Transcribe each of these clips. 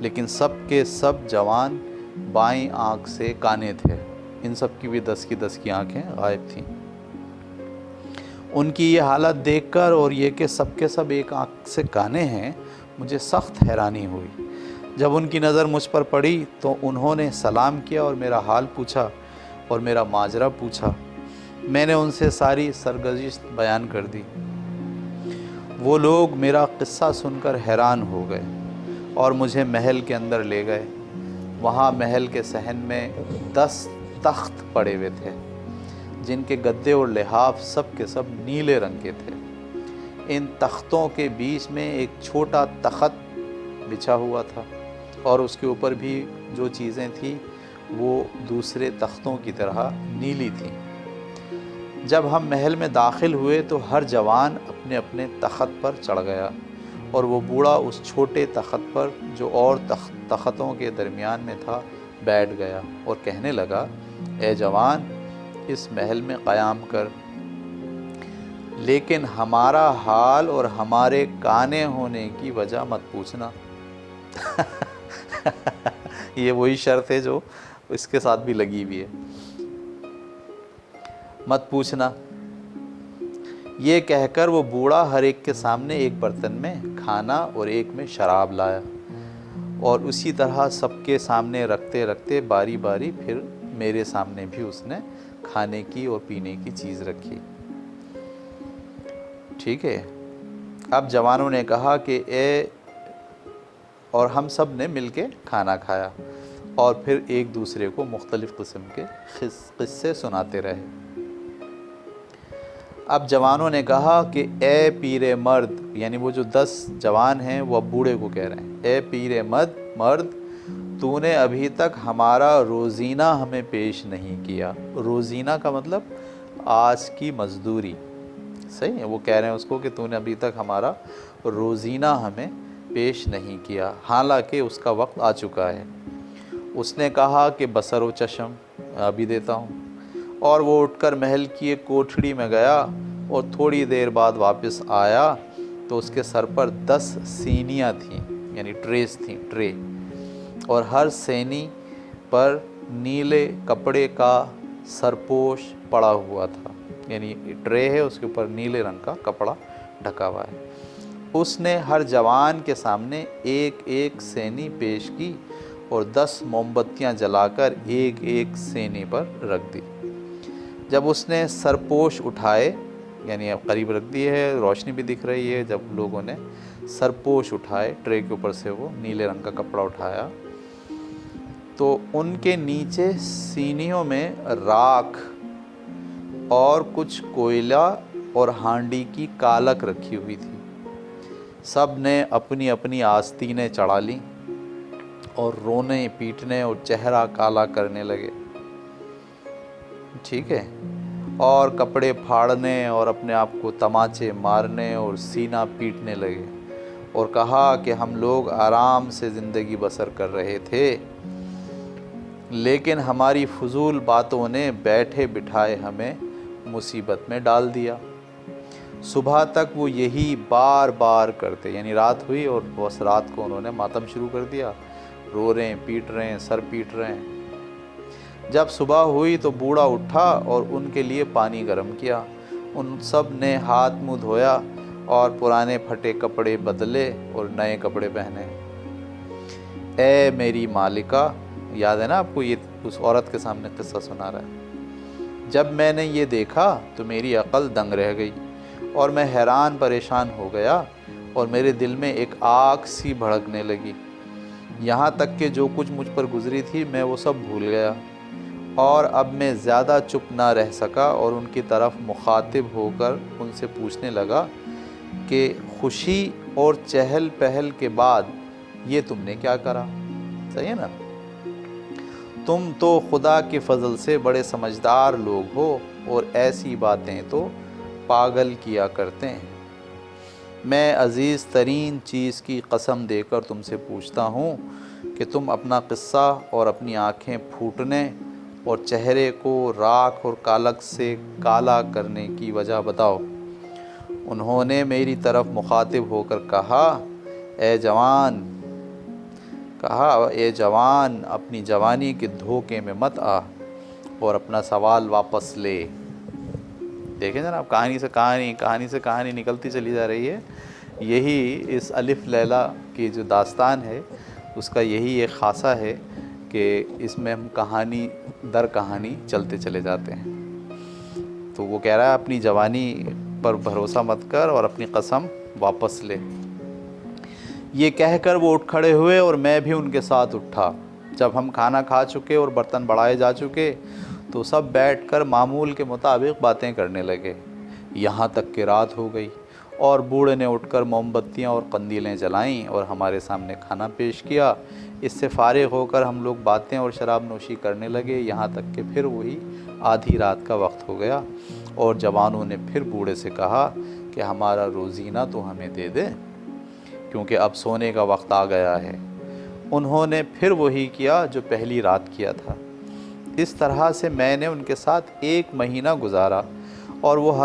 لیکن سب کے سب جوان بائیں آنکھ سے کانے تھے، ان سب کی بھی 10 کی آنکھیں غائب تھیں۔ ان کی یہ حالت دیکھ کر اور یہ کہ سب کے سب ایک آنکھ سے کانے ہیں، مجھے سخت حیرانی ہوئی۔ جب ان کی نظر مجھ پر پڑی تو انہوں نے سلام کیا اور میرا حال پوچھا اور میرا ماجرا پوچھا۔ میں نے ان سے ساری سرگزشت بیان کر دی۔ وہ لوگ میرا قصہ سن کر حیران ہو گئے اور مجھے محل کے اندر لے گئے۔ وہاں محل کے صحن میں 10 تخت پڑے ہوئے تھے، جن کے گدے اور لحاف سب کے سب نیلے رنگ کے تھے۔ ان تختوں کے بیچ میں ایک چھوٹا تخت بچھا ہوا تھا اور اس کے اوپر بھی جو چیزیں تھیں وہ دوسرے تختوں کی طرح نیلی تھیں۔ جب ہم محل میں داخل ہوئے تو ہر جوان اپنے اپنے تخت پر چڑھ گیا اور وہ بوڑھا اس چھوٹے تخت پر جو اور تختوں کے درمیان میں تھا بیٹھ گیا اور کہنے لگا، اے جوان، اس محل میں قیام کر، لیکن ہمارا حال اور ہمارے کانے ہونے کی وجہ مت پوچھنا۔ یہ وہی شرط ہے جو اس کے ساتھ بھی لگی ہوئی ہے، مت پوچھنا۔ یہ کہہ کر وہ بوڑھا ہر ایک کے سامنے ایک برتن میں کھانا اور ایک میں شراب لایا اور اسی طرح سب کے سامنے رکھتے رکھتے باری باری پھر میرے سامنے بھی اس نے کھانے کی اور پینے کی چیز رکھی۔ ٹھیک ہے، اب جوانوں نے کہا کہ اور ہم سب نے مل کے کھانا کھایا اور پھر ایک دوسرے کو مختلف قسم کے قصے سناتے رہے۔ اب جوانوں نے کہا کہ اے پیر مرد، یعنی وہ جو 10 جوان ہیں وہ اب بوڑھے کو کہہ رہے ہیں، اے پیر مرد، تو نے ابھی تک ہمارا روزینہ ہمیں پیش نہیں کیا۔ روزینہ کا مطلب آج کی مزدوری، صحیح ہے، وہ کہہ رہے ہیں اس کو کہ تو نے ابھی تک ہمارا روزینہ ہمیں پیش نہیں کیا، حالانکہ اس کا وقت آ چکا ہے۔ اس نے کہا کہ بصر و چشم، ابھی دیتا ہوں۔ اور وہ اٹھ کر محل کی ایک کوٹھڑی میں گیا اور تھوڑی دیر بعد واپس آیا تو اس کے سر پر 10 سینیاں تھیں، یعنی ٹریز تھیں، ٹرے، اور ہر سینی پر نیلے کپڑے کا سرپوش پڑا ہوا تھا، یعنی ٹرے ہے اس کے اوپر نیلے رنگ کا کپڑا ڈھکا ہوا ہے۔ اس نے ہر جوان کے سامنے ایک ایک سینی پیش کی اور 10 موم بتیاں جلا کر ایک ایک سینی پر رکھ دی۔ جب اس نے سرپوش اٹھائے، یعنی اب قریب رکھ دی ہے، روشنی بھی دکھ رہی ہے، جب لوگوں نے سرپوش اٹھائے، ٹرے کے اوپر سے وہ نیلے رنگ کا کپڑا اٹھایا تو ان کے نیچے سینیوں میں راکھ اور کچھ کوئلہ اور ہانڈی کی کالک رکھی ہوئی تھی۔ سب نے اپنی اپنی آستینیں چڑھا لیں اور رونے پیٹنے اور چہرہ کالا کرنے لگے، ٹھیک ہے، اور کپڑے پھاڑنے اور اپنے آپ کو تماچے مارنے اور سینہ پیٹنے لگے اور کہا کہ ہم لوگ آرام سے زندگی بسر کر رہے تھے، لیکن ہماری فضول باتوں نے بیٹھے بٹھائے ہمیں مصیبت میں ڈال دیا۔ صبح تک وہ یہی بار بار کرتے، یعنی رات ہوئی اور بس رات کو انہوں نے ماتم شروع کر دیا، رو رہے ہیں، پیٹ رہے ہیں، سر پیٹ رہے ہیں۔ جب صبح ہوئی تو بوڑھا اٹھا اور ان کے لیے پانی گرم کیا۔ ان سب نے ہاتھ منہ دھویا اور پرانے پھٹے کپڑے بدلے اور نئے کپڑے پہنے۔ اے میری مالکہ، یاد ہے نا آپ کو، یہ اس عورت کے سامنے قصہ سنا رہا ہے، جب میں نے یہ دیکھا تو میری عقل دنگ رہ گئی اور میں حیران پریشان ہو گیا اور میرے دل میں ایک آگ سی بھڑکنے لگی، یہاں تک کہ جو کچھ مجھ پر گزری تھی میں وہ سب بھول گیا، اور اب میں زیادہ چپ نہ رہ سکا اور ان کی طرف مخاطب ہو کر ان سے پوچھنے لگا کہ خوشی اور چہل پہل کے بعد یہ تم نے کیا کرا؟ صحیح ہے نا، تم تو خدا کے فضل سے بڑے سمجھدار لوگ ہو اور ایسی باتیں تو پاگل کیا کرتے ہیں۔ میں عزیز ترین چیز کی قسم دے کر تم سے پوچھتا ہوں کہ تم اپنا قصہ اور اپنی آنکھیں پھوٹنے اور چہرے کو راکھ اور کالک سے کالا کرنے کی وجہ بتاؤ۔ انہوں نے میری طرف مخاطب ہو کر کہا، اے جوان، کہا اے جوان اپنی جوانی کے دھوکے میں مت آ اور اپنا سوال واپس لے۔ دیکھیں جناب کہانی سے کہانی، کہانی سے کہانی نکلتی چلی جا رہی ہے۔ یہی اس الف لیلا کی جو داستان ہے اس کا یہی ایک خاصہ ہے کہ اس میں ہم کہانی در کہانی چلتے چلے جاتے ہیں۔ تو وہ کہہ رہا ہے اپنی جوانی پر بھروسہ مت کر اور اپنی قسم واپس لے۔ یہ کہہ کر وہ اٹھ کھڑے ہوئے اور میں بھی ان کے ساتھ اٹھا۔ جب ہم کھانا کھا چکے اور برتن بڑھائے جا چکے تو سب بیٹھ کر معمول کے مطابق باتیں کرنے لگے، یہاں تک کہ رات ہو گئی اور بوڑھے نے اٹھ کر موم بتیاں اور قندیلیں جلائیں اور ہمارے سامنے کھانا پیش کیا۔ اس سے فارغ ہو کر ہم لوگ باتیں اور شراب نوشی کرنے لگے، یہاں تک کہ پھر وہی آدھی رات کا وقت ہو گیا اور جوانوں نے پھر بوڑھے سے کہا کہ ہمارا روزینہ تو ہمیں دے دے کیونکہ اب سونے کا وقت آ گیا ہے۔ انہوں نے پھر وہی کیا جو پہلی رات کیا تھا۔ اس طرح سے میں نے ان کے ساتھ 1 مہینہ گزارا اور وہ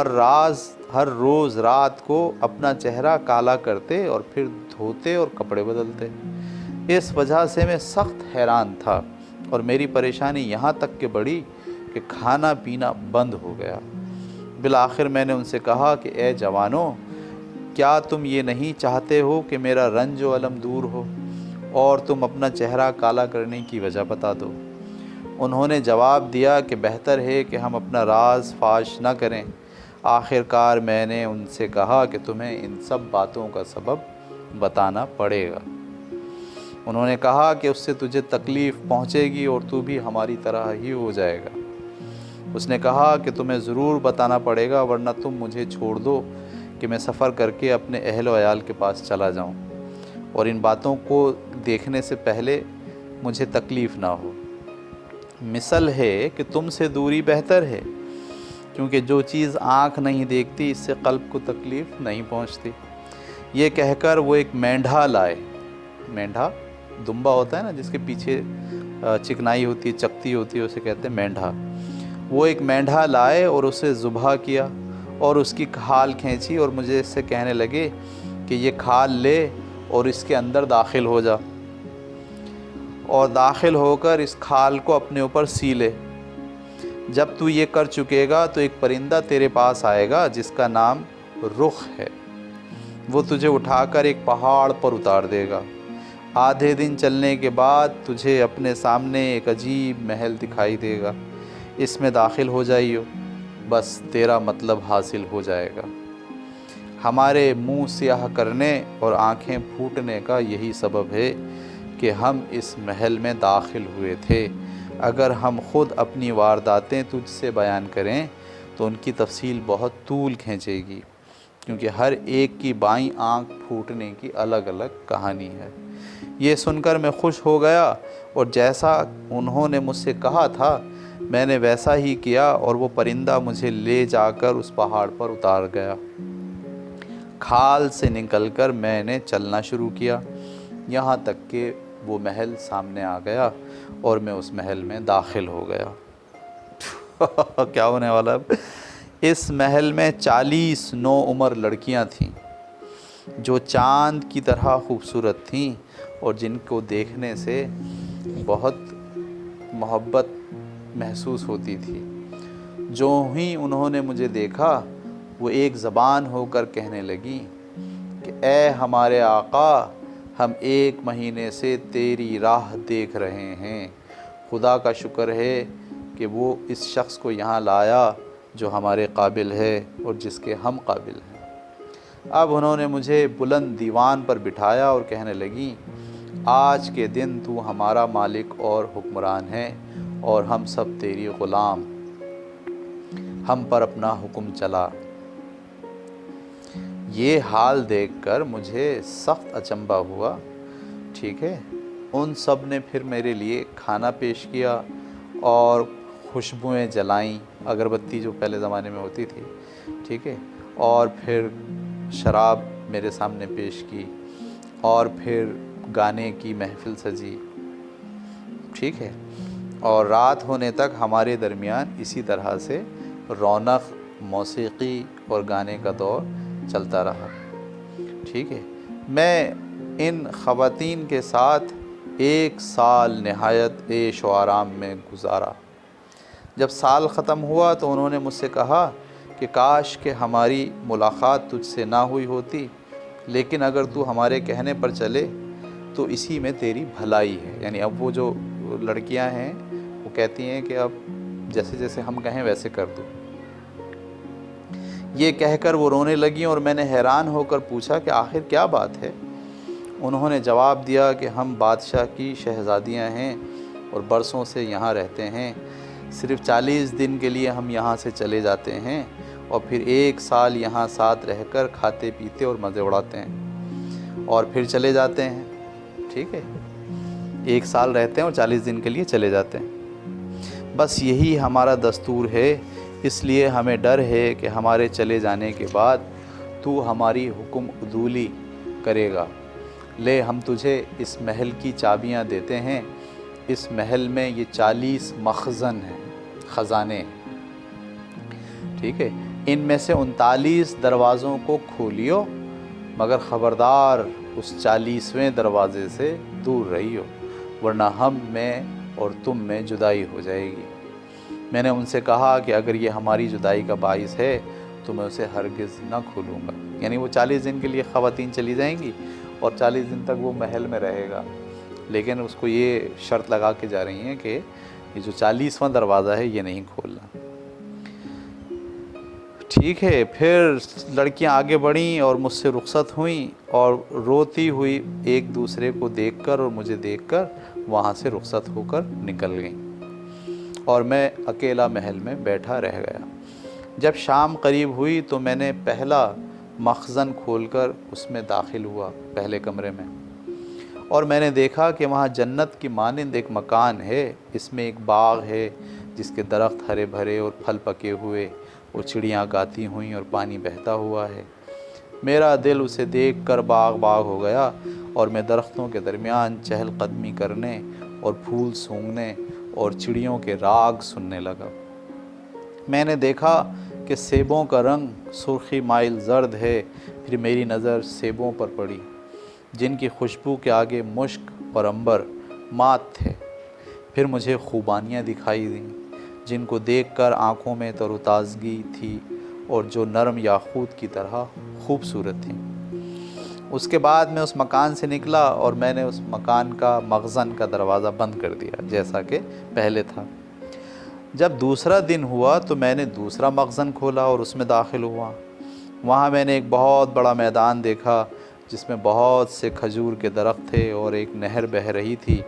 ہر روز رات کو اپنا چہرہ کالا کرتے اور پھر دھوتے اور کپڑے بدلتے۔ اس وجہ سے میں سخت حیران تھا اور میری پریشانی یہاں تک کہ بڑھی کہ کھانا پینا بند ہو گیا۔ بالآخر میں نے ان سے کہا کہ اے جوانوں، کیا تم یہ نہیں چاہتے ہو کہ میرا رنج و الم دور ہو اور تم اپنا چہرہ کالا کرنے کی وجہ بتا دو؟ انہوں نے جواب دیا کہ بہتر ہے کہ ہم اپنا راز فاش نہ کریں۔ آخر کار میں نے ان سے کہا کہ تمہیں ان سب باتوں کا سبب بتانا پڑے گا۔ انہوں نے کہا کہ اس سے تجھے تکلیف پہنچے گی اور تو بھی ہماری طرح ہی ہو جائے گا۔ اس نے کہا کہ تمہیں ضرور بتانا پڑے گا ورنہ تم مجھے چھوڑ دو کہ میں سفر کر کے اپنے اہل و عیال کے پاس چلا جاؤں اور ان باتوں کو دیکھنے سے پہلے مجھے تکلیف نہ ہو۔ مثل ہے کہ تم سے دوری بہتر ہے کیونکہ جو چیز آنکھ نہیں دیکھتی اس سے قلب کو تکلیف نہیں پہنچتی۔ یہ کہہ کر وہ ایک مینڈھا لائے۔ مینڈھا دمبا ہوتا ہے نا جس کے پیچھے چکنائی ہوتی ہے، چکتی ہوتی ہے، اسے کہتے ہیں مینڈھا۔ وہ ایک مینڈھا لائے اور اسے ذبح کیا اور اس کی کھال کھینچی اور مجھے اس سے کہنے لگے کہ یہ کھال لے اور اس کے اندر داخل ہو جا اور داخل ہو کر اس کھال کو اپنے اوپر سی لے۔ جب تو یہ کر چکے گا تو ایک پرندہ تیرے پاس آئے گا جس کا نام رخ ہے، وہ تجھے اٹھا کر ایک پہاڑ پر اتار دے گا۔ آدھے دن چلنے کے بعد تجھے اپنے سامنے ایک عجیب محل دکھائی دے گا، اس میں داخل ہو جائیو، بس تیرا مطلب حاصل ہو جائے گا۔ ہمارے منہ سیاہ کرنے اور آنکھیں پھوٹنے کا یہی سبب ہے کہ ہم اس محل میں داخل ہوئے تھے۔ اگر ہم خود اپنی وارداتیں تجھ سے بیان کریں تو ان کی تفصیل بہت طول کھینچے گی کیونکہ ہر ایک کی بائیں آنکھ پھوٹنے کی الگ الگ کہانی ہے۔ یہ سن کر میں خوش ہو گیا اور جیسا انہوں نے مجھ سے کہا تھا میں نے ویسا ہی کیا اور وہ پرندہ مجھے لے جا کر اس پہاڑ پر اتار گیا۔ کھال سے نکل کر میں نے چلنا شروع کیا یہاں تک کہ وہ محل سامنے آ گیا اور میں اس محل میں داخل ہو گیا۔ کیا ہونے والا اب؟ اس محل میں 40 نوعمر لڑکیاں تھیں جو چاند کی طرح خوبصورت تھیں اور جن کو دیکھنے سے بہت محبت محسوس ہوتی تھی۔ جو ہی انہوں نے مجھے دیکھا وہ ایک زبان ہو کر کہنے لگی کہ اے ہمارے آقا، ہم 1 مہینے سے تیری راہ دیکھ رہے ہیں۔ خدا کا شکر ہے کہ وہ اس شخص کو یہاں لایا جو ہمارے قابل ہے اور جس کے ہم قابل ہیں۔ اب انہوں نے مجھے بلند دیوان پر بٹھایا اور کہنے لگی آج کے دن تو ہمارا مالک اور حکمران ہے اور ہم سب تیری غلام، ہم پر اپنا حکم چلا۔ یہ حال دیکھ کر مجھے سخت اچنبھا ہوا۔ ٹھیک ہے، ان سب نے پھر میرے لیے کھانا پیش کیا اور خوشبوئیں جلائیں، اگربتی جو پہلے زمانے میں ہوتی تھی، ٹھیک ہے، اور پھر شراب میرے سامنے پیش کی اور پھر گانے کی محفل سجی، ٹھیک ہے، اور رات ہونے تک ہمارے درمیان اسی طرح سے رونق، موسیقی اور گانے کا دور چلتا رہا، ٹھیک ہے۔ میں ان خواتین کے ساتھ ایک سال نہایت عیش و آرام میں گزارا۔ جب سال ختم ہوا تو انہوں نے مجھ سے کہا کہ کاش کہ ہماری ملاقات تجھ سے نہ ہوئی ہوتی، لیکن اگر تو ہمارے کہنے پر چلے تو اسی میں تیری بھلائی ہے۔ یعنی اب وہ جو لڑکیاں ہیں وہ کہتی ہیں کہ اب جیسے جیسے ہم کہیں ویسے کر دو۔ یہ کہہ کر وہ رونے لگیں اور میں نے حیران ہو کر پوچھا کہ آخر کیا بات ہے؟ انہوں نے جواب دیا کہ ہم بادشاہ کی شہزادیاں ہیں اور برسوں سے یہاں رہتے ہیں، صرف 40 دن کے لیے ہم یہاں سے چلے جاتے ہیں اور پھر ایک سال یہاں ساتھ رہ کر کھاتے پیتے اور مزے اڑاتے ہیں اور پھر چلے جاتے ہیں۔ ٹھیک ہے، ایک سال رہتے ہیں اور 40 دن کے لیے چلے جاتے ہیں۔ بس یہی ہمارا دستور ہے، اس لیے ہمیں ڈر ہے کہ ہمارے چلے جانے کے بعد تو ہماری حکم عدولی کرے گا۔ لے ہم تجھے اس محل کی چابیاں دیتے ہیں۔ اس محل میں یہ 40 مخزن ہیں، خزانے ہیں، ٹھیک ہے، ان میں سے 39 دروازوں کو کھولیو، مگر خبردار اس 40ویں دروازے سے دور رہیو، ورنہ ہم میں اور تم میں جدائی ہو جائے گی۔ میں نے ان سے کہا کہ اگر یہ ہماری جدائی کا باعث ہے تو میں اسے ہرگز نہ کھولوں گا۔ یعنی وہ 40 دن کے لیے خواتین چلی جائیں گی اور 40 دن تک وہ محل میں رہے گا، لیکن اس کو یہ شرط لگا کے جا رہی ہیں کہ یہ جو 40واں دروازہ ہے یہ نہیں کھولنا۔ ٹھیک ہے، پھر لڑکیاں آگے بڑھیں اور مجھ سے رخصت ہوئیں اور روتی ہوئی ایک دوسرے کو دیکھ کر اور مجھے دیکھ کر وہاں سے رخصت ہو کر نکل گئیں اور میں اکیلا محل میں بیٹھا رہ گیا۔ جب شام قریب ہوئی تو میں نے پہلا مخزن کھول کر اس میں داخل ہوا، پہلے کمرے میں، اور میں نے دیکھا کہ وہاں جنت کی مانند ایک مکان ہے۔ اس میں ایک باغ ہے جس کے درخت ہرے بھرے اور پھل پکے ہوئے اور چڑیاں گاتی ہوئیں اور پانی بہتا ہوا ہے۔ میرا دل اسے دیکھ کر باغ باغ ہو گیا اور میں درختوں کے درمیان چہل قدمی کرنے اور پھول سونگھنے اور چڑیوں کے راگ سننے لگا۔ میں نے دیکھا کہ سیبوں کا رنگ سرخی مائل زرد ہے، پھر میری نظر سیبوں پر پڑی جن کی خوشبو کے آگے مشک اور عنبر مات تھے۔ پھر مجھے خوبانیاں دکھائی دیں جن کو دیکھ کر آنکھوں میں تر و تازگی تھی اور جو نرم یاقوت کی طرح خوبصورت تھیں۔ اس کے بعد میں اس مکان سے نکلا اور میں نے اس مکان کا مخزن کا دروازہ بند کر دیا جیسا کہ پہلے تھا۔ جب دوسرا دن ہوا تو میں نے دوسرا مخزن کھولا اور اس میں داخل ہوا۔ وہاں میں نے ایک بہت بڑا میدان دیکھا جس میں بہت سے کھجور کے درخت تھے اور ایک نہر بہہ رہی تھی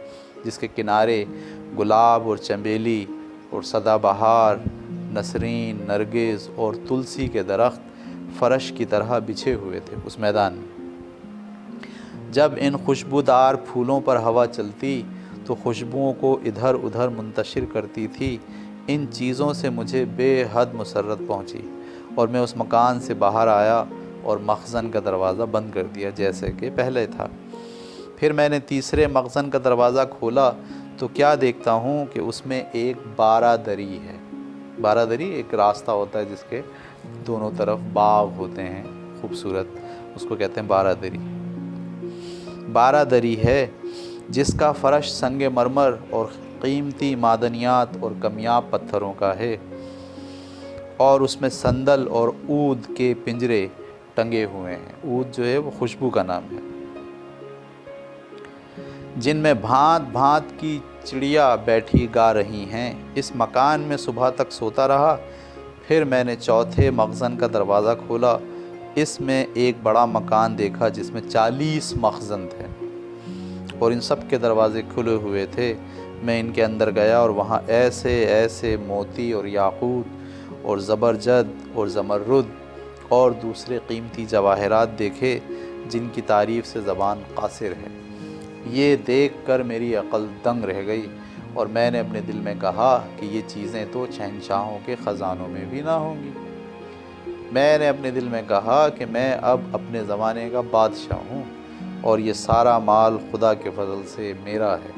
جس کے کنارے گلاب اور چنبیلی اور سدا بہار، نسرین، نرگس اور تلسی کے درخت فرش کی طرح بچھے ہوئے تھے اس میدان میں۔ جب ان خوشبودار پھولوں پر ہوا چلتی تو خوشبوؤں کو ادھر ادھر منتشر کرتی تھی۔ ان چیزوں سے مجھے بے حد مسرت پہنچی اور میں اس مکان سے باہر آیا اور مخزن کا دروازہ بند کر دیا جیسے کہ پہلے تھا۔ پھر میں نے تیسرے مخزن کا دروازہ کھولا تو کیا دیکھتا ہوں کہ اس میں ایک بارہ دری ہے۔ بارہ دری ایک راستہ ہوتا ہے جس کے دونوں طرف باغ ہوتے ہیں خوبصورت، اس کو کہتے ہیں بارہ دری۔ بارہ دری ہے جس کا فرش سنگ مرمر اور قیمتی معدنیات اور کمیاب پتھروں کا ہے، اور اس میں سندل اور عود کے پنجرے ٹنگے ہوئے ہیں۔ عود جو ہے وہ خوشبو کا نام ہے، جن میں بھانت بھانت کی چڑیا بیٹھی گا رہی ہیں۔ اس مکان میں صبح تک سوتا رہا۔ پھر میں نے چوتھے مخزن کا دروازہ کھولا۔ اس میں ایک بڑا مکان دیکھا جس میں 40 مخزن تھے اور ان سب کے دروازے کھلے ہوئے تھے۔ میں ان کے اندر گیا اور وہاں ایسے ایسے موتی اور یاقوت اور زبرجد اور زمرد اور دوسرے قیمتی جواہرات دیکھے جن کی تعریف سے زبان قاصر ہے۔ یہ دیکھ کر میری عقل دنگ رہ گئی اور میں نے اپنے دل میں کہا کہ یہ چیزیں تو شہنشاہوں کے خزانوں میں بھی نہ ہوں گی۔ میں نے اپنے دل میں کہا کہ میں اب اپنے زمانے کا بادشاہ ہوں اور یہ سارا مال خدا کے فضل سے میرا ہے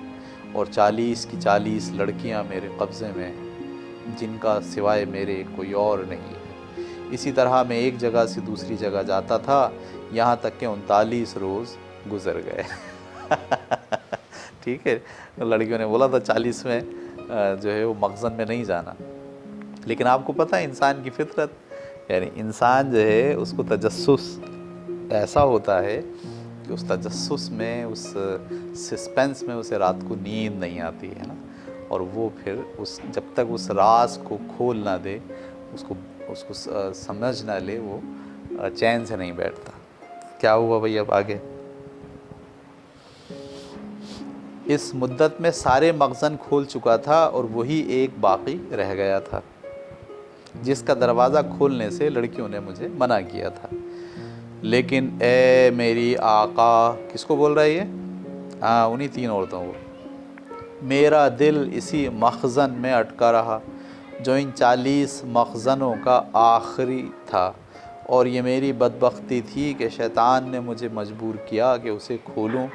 اور 40 کی 40 لڑکیاں میرے قبضے میں ہیں جن کا سوائے میرے کوئی اور نہیں ہے۔ اسی طرح میں ایک جگہ سے دوسری جگہ جاتا تھا، یہاں تک کہ 39 روز گزر گئے۔ ٹھیک ہے، لڑکیوں نے بولا تھا 40 میں جو ہے وہ مخزن میں نہیں جانا، لیکن آپ کو پتہ ہے انسان کی فطرت، یعنی انسان جو ہے اس کو تجسس ایسا ہوتا ہے کہ اس تجسس میں، اس سسپینس میں اسے رات کو نیند نہیں آتی ہے نا، اور وہ پھر جب تک اس راز کو کھول نہ دے، اس کو سمجھ نہ لے، وہ چین سے نہیں بیٹھتا۔ کیا ہوا بھئی اب آگے؟ اس مدت میں سارے مخزن کھول چکا تھا اور وہی ایک باقی رہ گیا تھا، جس کا دروازہ کھولنے سے لڑکیوں نے مجھے منع کیا تھا۔ لیکن اے میری آقا، کس کو بول رہا ہے یہ؟ انہی 3 عورتوں کو۔ میرا دل اسی مخزن میں اٹکا رہا جو ان 40 مخزنوں کا آخری تھا، اور یہ میری بدبختی تھی کہ شیطان نے مجھے مجبور کیا کہ اسے کھولوں،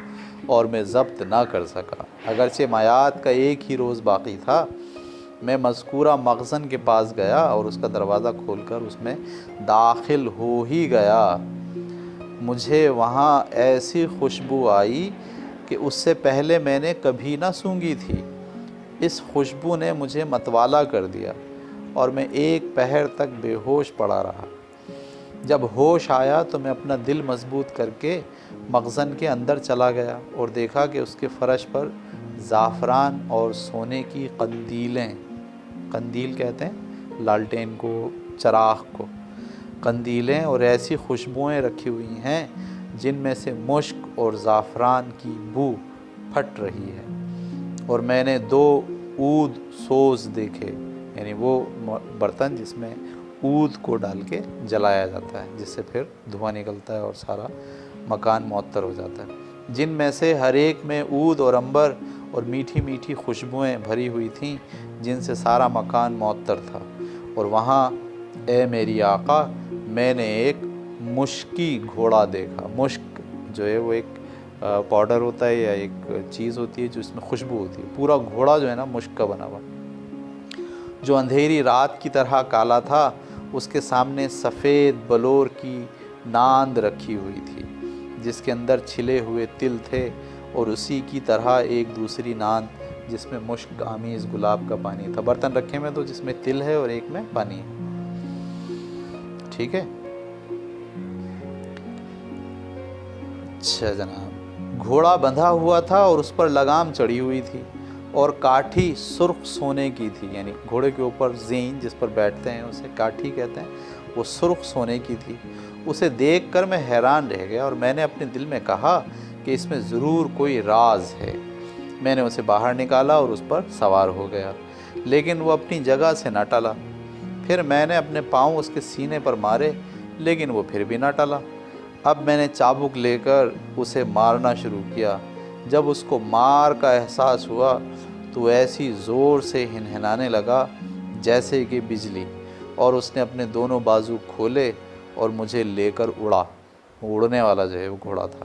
اور میں ضبط نہ کر سکا۔ اگرچہ میعاد کا ایک ہی روز باقی تھا، میں مذکورہ مخزن کے پاس گیا اور اس کا دروازہ کھول کر اس میں داخل ہو ہی گیا۔ مجھے وہاں ایسی خوشبو آئی کہ اس سے پہلے میں نے کبھی نہ سونگھی تھی۔ اس خوشبو نے مجھے متوالا کر دیا اور میں ایک پہر تک بے ہوش پڑا رہا۔ جب ہوش آیا تو میں اپنا دل مضبوط کر کے مخزن کے اندر چلا گیا اور دیکھا کہ اس کے فرش پر زعفران اور سونے کی قندیلیں، قندیل کہتے ہیں لالٹین کو، چراغ کو، قندیلیں اور ایسی خوشبوئیں رکھی ہوئی ہیں جن میں سے مشک اور زعفران کی بو پھٹ رہی ہے، اور میں نے 2 عود سوز دیکھے، یعنی وہ برتن جس میں عود کو ڈال کے جلایا جاتا ہے، جس سے پھر دھواں نکلتا ہے اور سارا مکان معطر ہو جاتا ہے، جن میں سے ہر ایک میں عود اور عنبر اور میٹھی میٹھی خوشبوئیں بھری ہوئی تھیں، جن سے سارا مکان معطر تھا۔ اور وہاں اے میری آقا، میں نے ایک مشکی گھوڑا دیکھا۔ مشک جو ہے وہ ایک پاؤڈر ہوتا ہے یا ایک چیز ہوتی ہے جو اس میں خوشبو ہوتی ہے، پورا گھوڑا جو ہے نا مشک کا بنا ہوا، جو اندھیری رات کی طرح کالا تھا۔ اس کے سامنے سفید بلور کی ناند رکھی ہوئی تھی جس کے اندر چھلے ہوئے تل تھے، اور اسی کی طرح ایک دوسری ناند جس میں مشک آمیز گلاب کا پانی تھا۔ برتن رکھے میں تو جس میں تل ہے اور ایک میں پانی ہے، ٹھیک ہے۔ اچھا جناب، گھوڑا بندھا ہوا تھا اور اس پر لگام چڑھی ہوئی تھی، اور کاٹھی سرخ سونے کی تھی، یعنی گھوڑے کے اوپر زین جس پر بیٹھتے ہیں اسے کاٹھی کہتے ہیں، وہ سرخ سونے کی تھی۔ اسے دیکھ کر میں حیران رہ گیا اور میں نے اپنے دل میں کہا کہ اس میں ضرور کوئی راز ہے۔ میں نے اسے باہر نکالا اور اس پر سوار ہو گیا، لیکن وہ اپنی جگہ سے نہ ٹلا۔ پھر میں نے اپنے پاؤں اس کے سینے پر مارے، لیکن وہ پھر بھی نہ ٹلا۔ اب میں نے چابک لے کر اسے مارنا شروع کیا۔ جب اس کو مار کا احساس ہوا تو ایسی زور سے ہنہنانے لگا جیسے کہ بجلی، اور اس نے اپنے دونوں بازو کھولے اور مجھے لے کر اڑا۔ اڑنے والا جو ہے وہ گھوڑا تھا،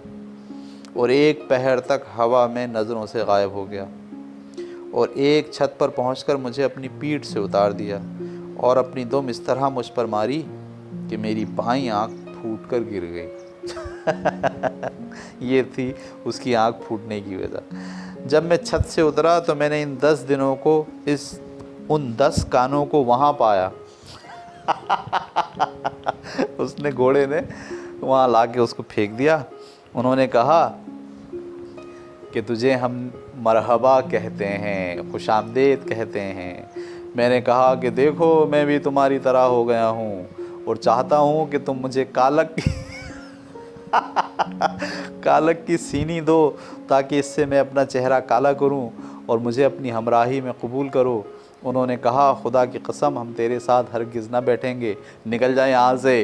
اور ایک پہر تک ہوا میں نظروں سے غائب ہو گیا، اور ایک چھت پر پہنچ کر مجھے اپنی پیٹھ سے اتار دیا اور اپنی دم اس طرح مجھ پر ماری کہ میری بائیں آنکھ پھوٹ کر گر گئی۔ یہ تھی اس کی آنکھ پھوٹنے کی وجہ۔ جب میں چھت سے اترا تو میں نے ان 10 دنوں کو، ان 10 کانوں کو وہاں پایا۔ اس نے، گھوڑے نے وہاں لا کے اس کو پھینک دیا۔ انہوں نے کہا کہ تجھے ہم مرحبا کہتے ہیں، خوش آمدید کہتے ہیں۔ میں نے کہا کہ دیکھو میں بھی تمہاری طرح ہو گیا ہوں اور چاہتا ہوں کہ تم مجھے کالک کی سینی دو تاکہ اس سے میں اپنا چہرہ کالا کروں اور مجھے اپنی ہمراہی میں قبول کرو۔ انہوں نے کہا خدا کی قسم ہم تیرے ساتھ ہرگز نہ بیٹھیں گے، نکل جائیں یہاں سے۔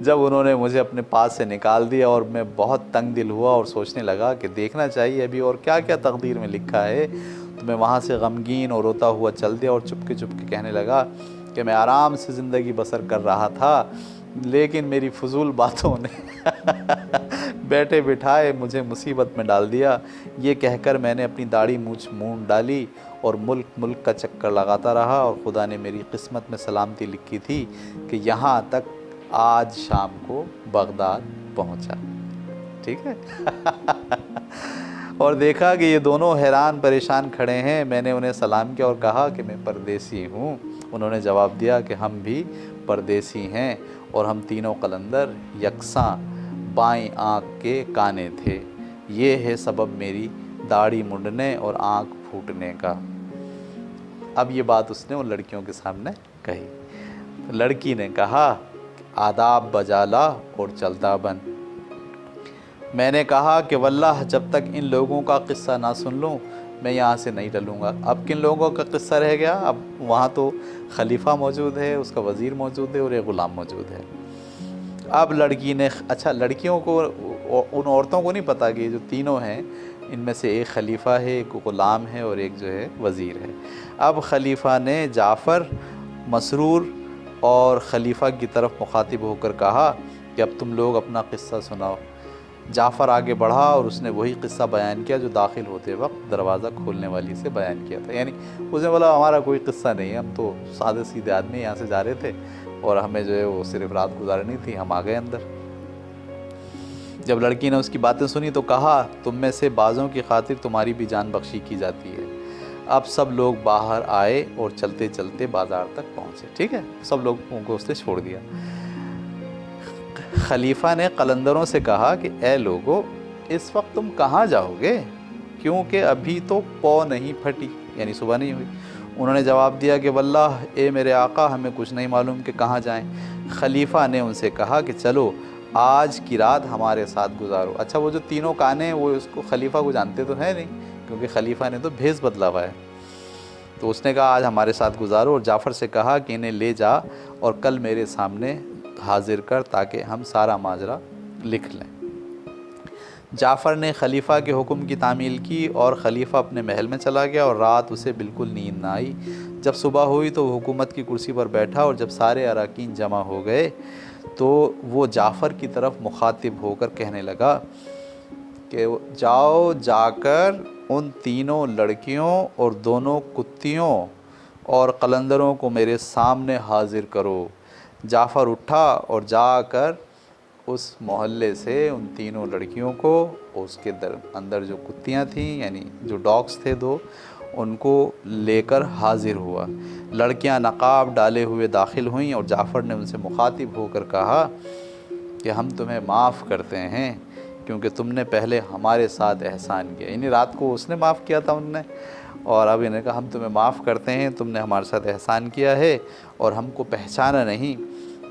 جب انہوں نے مجھے اپنے پاس سے نکال دیا اور میں بہت تنگ دل ہوا اور سوچنے لگا کہ دیکھنا چاہیے ابھی اور کیا کیا تقدیر میں لکھا ہے، تو میں وہاں سے غمگین اور روتا ہوا چل دیا اور چپکے چپکے کہنے لگا کہ میں آرام سے زندگی بسر کر رہا تھا، لیکن میری فضول باتوں نے بیٹھے بٹھائے مجھے مصیبت میں ڈال دیا۔ یہ کہہ کر میں نے اپنی داڑھی مونچھ مونڈ ڈالی اور ملک ملک کا چکر لگاتا رہا، اور خدا نے میری قسمت میں سلامتی لکھی تھی کہ یہاں تک آج شام کو بغداد پہنچا۔ ٹھیک ہے۔ اور دیکھا کہ یہ دونوں حیران پریشان کھڑے ہیں۔ میں نے انہیں سلام کیا اور کہا کہ میں پردیسی ہوں۔ انہوں نے جواب دیا کہ ہم بھی پردیسی ہیں، اور ہم تینوں قلندر یکساں بائیں آنکھ کے کانے تھے۔ یہ ہے سبب میری داڑھی منڈنے اور آنکھ پھوٹنے کا۔ اب یہ بات اس نے ان لڑکیوں کے سامنے کہی۔ لڑکی نے کہا کہ آداب بجا لا اور چلتا بن۔ میں نے کہا کہ واللہ جب تک ان لوگوں کا قصہ نہ سن لوں میں یہاں سے نہیں ٹلوں گا۔ اب کن لوگوں کا قصہ رہ گیا؟ اب وہاں تو خلیفہ موجود ہے، اس کا وزیر موجود ہے، اور ایک غلام موجود ہے۔ اب لڑکی نے اچھا لڑکیوں کو، ان عورتوں کو نہیں پتہ کہ یہ جو تینوں ہیں ان میں سے ایک خلیفہ ہے، ایک غلام ہے، اور ایک جو ہے وزیر ہے۔ اب خلیفہ نے جعفر، مسرور اور خلیفہ کی طرف مخاطب ہو کر کہا کہ اب تم لوگ اپنا قصہ سناؤ۔ جعفر آگے بڑھا اور اس نے وہی قصہ بیان کیا جو داخل ہوتے وقت دروازہ کھولنے والی سے بیان کیا تھا۔ یعنی اس نے بولا ہمارا کوئی قصہ نہیں ہے، ہم تو سادے سیدھے آدمی یہاں سے جا رہے تھے اور ہمیں جو ہے وہ صرف رات گزارنی تھی، ہم آ گئے اندر۔ جب لڑکی نے اس کی باتیں سنی تو کہا تم میں سے بعضوں کی خاطر تمہاری بھی جان بخشی کی جاتی ہے۔ اب سب لوگ باہر آئے اور چلتے چلتے بازار تک پہنچے۔ ٹھیک ہے، سب لوگوں کو اس نے چھوڑ دیا۔ خلیفہ نے قلندروں سے کہا کہ اے لوگو اس وقت تم کہاں جاؤ گے، کیونکہ ابھی تو پو نہیں پھٹی، یعنی صبح نہیں ہوئی۔ انہوں نے جواب دیا کہ واللہ اے میرے آقا ہمیں کچھ نہیں معلوم کہ کہاں جائیں۔ خلیفہ نے ان سے کہا کہ چلو آج کی رات ہمارے ساتھ گزارو۔ اچھا وہ جو تینوں کانے ہیں وہ اس کو خلیفہ کو جانتے تو ہیں نہیں، کیونکہ خلیفہ نے تو بھیس بدلا ہوا ہے۔ تو اس نے کہا آج ہمارے ساتھ گزارو، اور جعفر سے کہا کہ انہیں لے جا اور کل میرے سامنے حاضر کر تاکہ ہم سارا ماجرا لکھ لیں۔ جعفر نے خلیفہ کے حکم کی تعمیل کی اور خلیفہ اپنے محل میں چلا گیا، اور رات اسے بالکل نیند نہ آئی۔ جب صبح ہوئی تو وہ حکومت کی کرسی پر بیٹھا، اور جب سارے اراکین جمع ہو گئے تو وہ جعفر کی طرف مخاطب ہو کر کہنے لگا کہ جاؤ جا کر ان تینوں لڑکیوں اور دونوں کتیوں اور قلندروں کو میرے سامنے حاضر کرو۔ جعفر اٹھا اور جا کر اس محلے سے ان تینوں لڑکیوں کو، اس کے اندر جو کتیاں تھیں یعنی جو ڈاگس تھے دو، ان کو لے کر حاضر ہوا۔ لڑکیاں نقاب ڈالے ہوئے داخل ہوئیں اور جعفر نے ان سے مخاطب ہو کر کہا کہ ہم تمہیں معاف کرتے ہیں کیونکہ تم نے پہلے ہمارے ساتھ احسان کیا، یعنی رات کو اس نے معاف کیا تھا ان نے، اور اب انہوں نے کہا ہم تمہیں معاف کرتے ہیں، تم نے ہمارے ساتھ احسان کیا ہے اور ہم کو پہچانا نہیں۔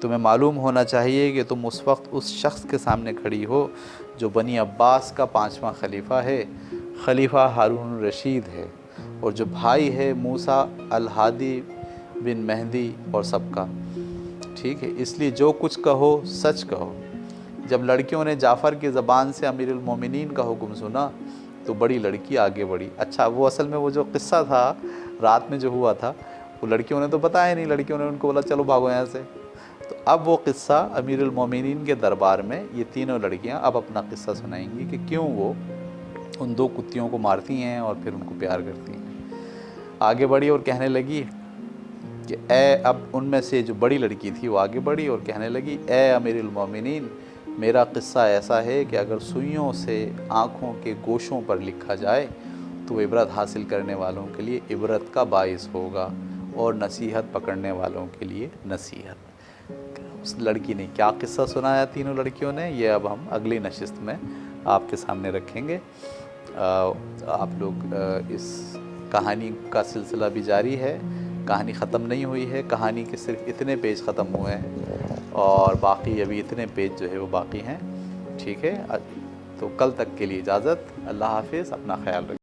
تمہیں معلوم ہونا چاہیے کہ تم اس وقت اس شخص کے سامنے کھڑی ہو جو بنی عباس کا 5واں خلیفہ ہے، خلیفہ ہارون الرشید ہے، اور جو بھائی ہے موسیٰ الہادی بن مہدی اور سب کا۔ ٹھیک ہے، اس لیے جو کچھ کہو سچ کہو۔ جب لڑکیوں نے جعفر کی زبان سے امیر المومنین کا حکم سنا تو بڑی لڑکی آگے بڑھی۔ اچھا وہ اصل میں وہ جو قصہ تھا رات میں جو ہوا تھا وہ لڑکیوں نے تو بتایا نہیں، لڑکیوں نے ان کو بولا چلو بھاگو یہاں سے۔ تو اب وہ قصہ امیر المومنین کے دربار میں یہ تینوں لڑکیاں اب اپنا قصہ سنائیں گی کہ کیوں وہ ان دو کتیوں کو مارتی ہیں اور پھر ان کو پیار کرتی ہیں۔ آگے بڑھی اور کہنے لگی کہ اے، اب ان میں سے جو بڑی لڑکی تھی وہ آگے بڑھی اور کہنے لگی اے امیر المومنین، میرا قصہ ایسا ہے کہ اگر سوئیوں سے آنکھوں کے گوشوں پر لکھا جائے تو وہ عبرت حاصل کرنے والوں کے لیے عبرت کا باعث ہوگا اور نصیحت پکڑنے والوں کے لیے نصیحت۔ اس لڑکی نے کیا قصہ سنایا تینوں لڑکیوں نے، یہ اب ہم اگلی نشست میں آپ کے سامنے رکھیں گے۔ آپ لوگ اس کہانی کا سلسلہ بھی جاری ہے، کہانی ختم نہیں ہوئی ہے، کہانی کے صرف اتنے پیج ختم ہوئے ہیں اور باقی ابھی اتنے پیج جو ہے وہ باقی ہیں۔ ٹھیک ہے، تو کل تک کے لیے اجازت، اللہ حافظ، اپنا خیال رکھیں۔